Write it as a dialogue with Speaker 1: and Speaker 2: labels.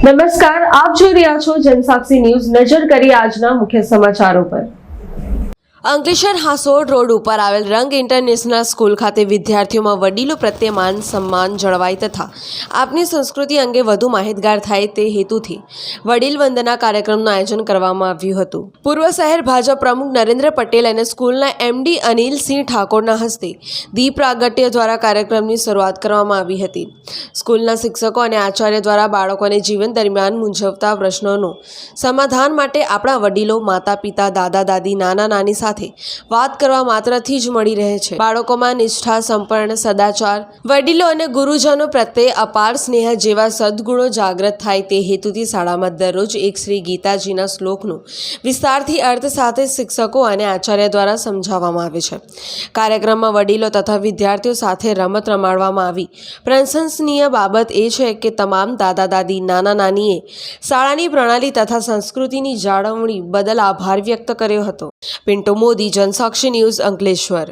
Speaker 1: નમસ્કાર, આપ જોઈ રહ્યા છો જનસાક્ષી ન્યૂઝ। નજર કરીએ આજના મુખ્ય સમાચારો પર। અંકલેશ્વર હાંસોડ રોડ ઉપર આવેલ રંગ ઇન્ટરનેશનલ સ્કૂલ ખાતે વિદ્યાર્થીઓમાં વડીલો પ્રત્યે માન સન્માન જળવાય તથા આપની સંસ્કૃતિ અંગે વધુ માહિતગાર થાય તે હેતુથી વડીલ વંદના કાર્યક્રમનું આયોજન કરવામાં આવ્યું હતું। પૂર્વ શહેર ભાજપ પ્રમુખ નરેન્દ્ર પટેલ અને સ્કૂલના એમડી અનિલસિંહ ઠાકોરના હસ્તે દીપ પ્રાગટ્ય દ્વારા કાર્યક્રમની શરૂઆત કરવામાં આવી હતી। સ્કૂલના શિક્ષકો અને આચાર્ય દ્વારા બાળકોને જીવન દરમિયાન મૂંઝવતા પ્રશ્નોનું સમાધાન માટે આપણા વડીલો, માતા પિતા, દાદા દાદી, નાના નાની સાથે વાત કરવા માત્રથી જ મળી રહે છે। બાળકોમાં નિષ્ઠા, સંપર્ણ, સદાચાર, વડીલો અને ગુરુજનો પ્રત્યે અપાર સ્નેહ જેવા સદગુણો જાગૃત થાય તે હેતુથી શાળામાં દરરોજ એક શ્રી ગીતાજીના શ્લોકનું વિસ્તારથી અર્થ સાથે શિક્ષકો અને આચાર્ય દ્વારા સમજાવવામાં આવે છે। કાર્યક્રમમાં વડીલો તથા વિદ્યાર્થીઓ સાથે રમત રમાડવામાં આવી। પ્રશંસનીય બાબત એ છે કે તમામ દાદા દાદી, નાના નાનીએ શાળાની પ્રણાલી તથા સંસ્કૃતિની જાળવણી બદલ આભાર વ્યક્ત કર્યો હતો। પિન્ટુ મોદી, જનસાક્ષી ન્યૂઝ, અંકલેશ્વર।